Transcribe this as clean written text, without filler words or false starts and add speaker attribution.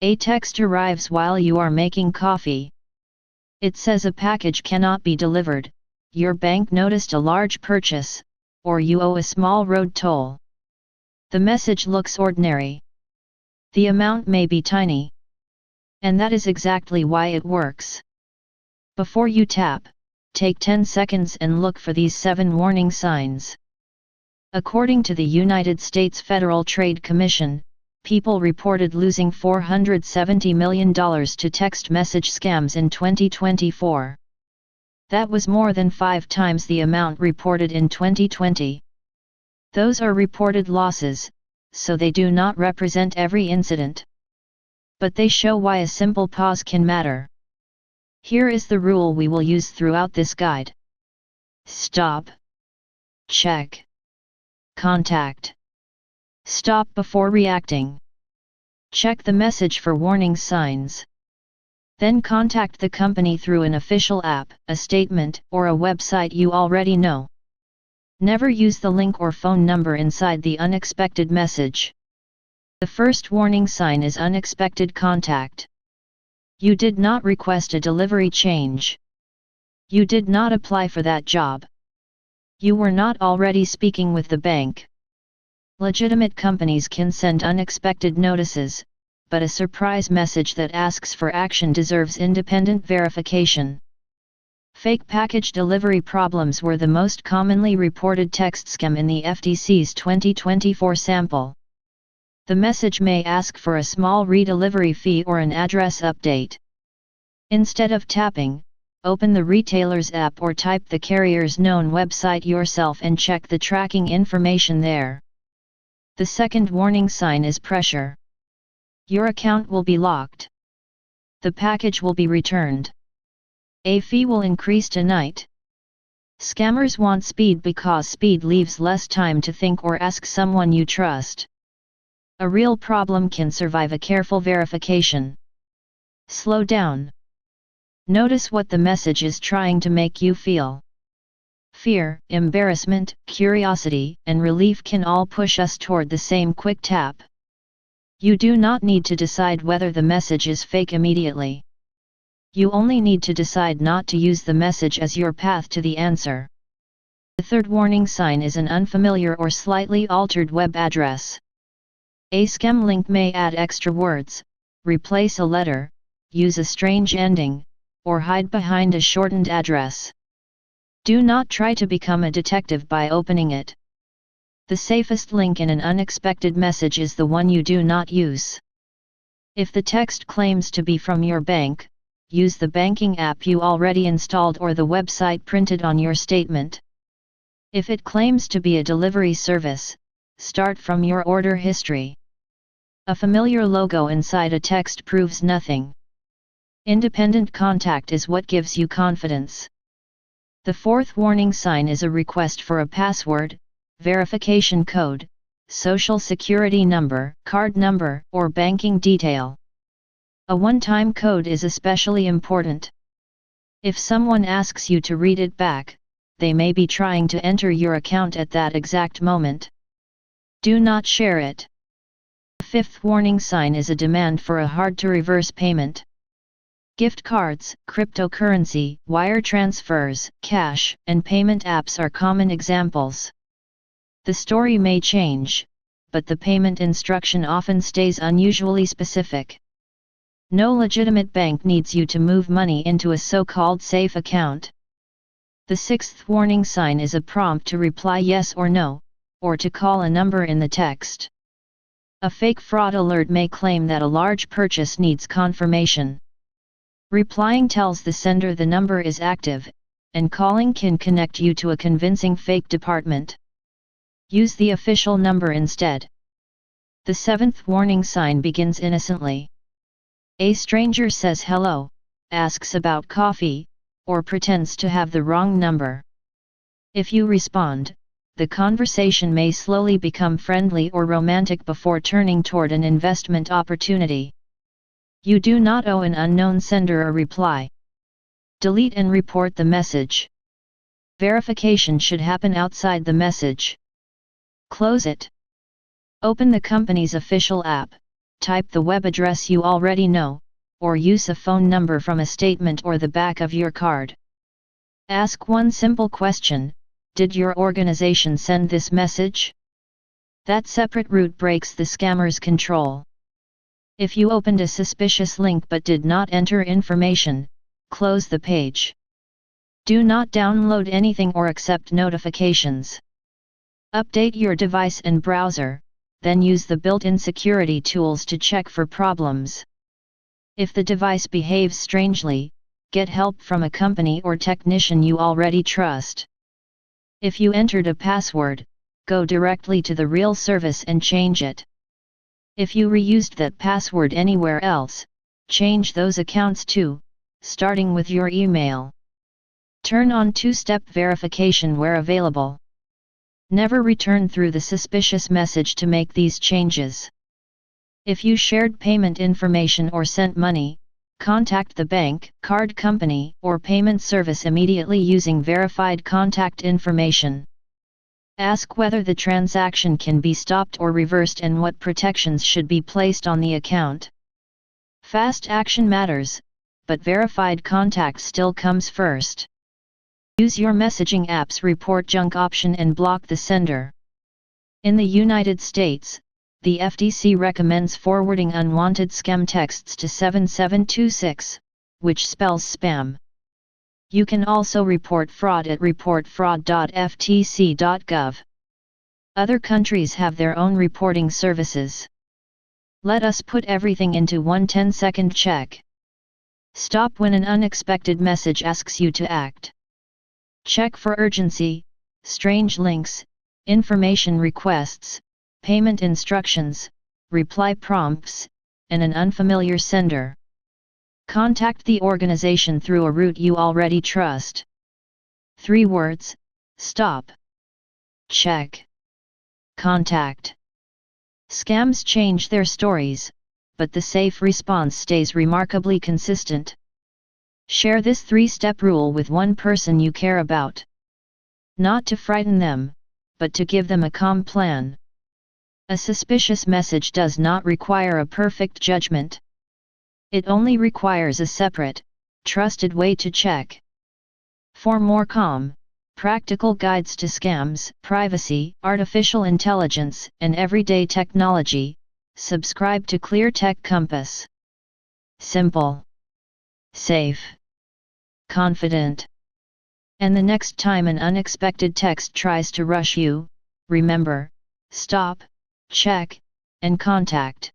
Speaker 1: A text arrives while you are making coffee. It says a package cannot be delivered, your bank noticed a large purchase, or you owe a small road toll. The message looks ordinary. The amount may be tiny. And that is exactly why it works. Before you tap, take 10 seconds and look for these 7 warning signs. According to the United States Federal Trade Commission, people reported losing $470 million to text message scams in 2024. That was more than 5 times the amount reported in 2020. Those are reported losses, so they do not represent every incident. But they show why a simple pause can matter. Here is the rule we will use throughout this guide. Stop. Check. Contact. Stop before reacting. Check the message for warning signs. Then contact the company through an official app, a statement, or a website you already know. Never use the link or phone number inside the unexpected message. The first warning sign is unexpected contact. You did not request a delivery change. You did not apply for that job. You were not already speaking with the bank. Legitimate companies can send unexpected notices, but a surprise message that asks for action deserves independent verification. Fake package delivery problems were the most commonly reported text scam in the FTC's 2024 sample. The message may ask for a small redelivery fee or an address update. Instead of tapping, open the retailer's app or type the carrier's known website yourself and check the tracking information there. The second warning sign is pressure. Your account will be locked. The package will be returned. A fee will increase tonight. Scammers want speed because speed leaves less time to think or ask someone you trust. A real problem can survive a careful verification. Slow down. Notice what the message is trying to make you feel. Fear, embarrassment, curiosity, and relief can all push us toward the same quick tap. You do not need to decide whether the message is fake immediately. You only need to decide not to use the message as your path to the answer. The third warning sign is an unfamiliar or slightly altered web address. A scam link may add extra words, replace a letter, use a strange ending, or hide behind a shortened address. Do not try to become a detective by opening it. The safest link in an unexpected message is the one you do not use. If the text claims to be from your bank, use the banking app you already installed or the website printed on your statement. If it claims to be a delivery service, start from your order history. A familiar logo inside a text proves nothing. Independent contact is what gives you confidence. The fourth warning sign is a request for a password, verification code, social security number, card number, or banking detail. A one-time code is especially important. If someone asks you to read it back, they may be trying to enter your account at that exact moment. Do not share it. The fifth warning sign is a demand for a hard-to-reverse payment. Gift cards, cryptocurrency, wire transfers, cash, and payment apps are common examples. The story may change, but the payment instruction often stays unusually specific. No legitimate bank needs you to move money into a so-called safe account. The sixth warning sign is a prompt to reply yes or no, or to call a number in the text. A fake fraud alert may claim that a large purchase needs confirmation. Replying tells the sender the number is active, and calling can connect you to a convincing fake department. Use the official number instead. The seventh warning sign begins innocently. A stranger says hello, asks about coffee, or pretends to have the wrong number. If you respond, the conversation may slowly become friendly or romantic before turning toward an investment opportunity. You do not owe an unknown sender a reply. Delete and report the message. Verification should happen outside the message. Close it. Open the company's official app, type the web address you already know, or use a phone number from a statement or the back of your card. Ask one simple question: did your organization send this message? That separate route breaks the scammer's control. If you opened a suspicious link but did not enter information, close the page. Do not download anything or accept notifications. Update your device and browser, then use the built-in security tools to check for problems. If the device behaves strangely, get help from a company or technician you already trust. If you entered a password, go directly to the real service and change it. If you reused that password anywhere else, change those accounts too, starting with your email. Turn on two-step verification where available. Never return through the suspicious message to make these changes. If you shared payment information or sent money, contact the bank, card company, or payment service immediately using verified contact information. Ask whether the transaction can be stopped or reversed and what protections should be placed on the account. Fast action matters, but verified contact still comes first. Use your messaging app's report junk option and block the sender. In the United States, the FTC recommends forwarding unwanted scam texts to 7726, which spells spam. You can also report fraud at reportfraud.ftc.gov. Other countries have their own reporting services. Let us put everything into one 10-second check. Stop when an unexpected message asks you to act. Check for urgency, strange links, information requests, payment instructions, reply prompts, and an unfamiliar sender. Contact the organization through a route you already trust. 3 words: stop, check, contact. Scams change their stories, but the safe response stays remarkably consistent. Share this 3-step rule with one person you care about. Not to frighten them, but to give them a calm plan. A suspicious message does not require a perfect judgment. It only requires a separate, trusted way to check. For more calm, practical guides to scams, privacy, artificial intelligence, and everyday technology, subscribe to Clear Tech Compass. Simple, safe, confident. And the next time an unexpected text tries to rush you, remember: stop, check, and contact.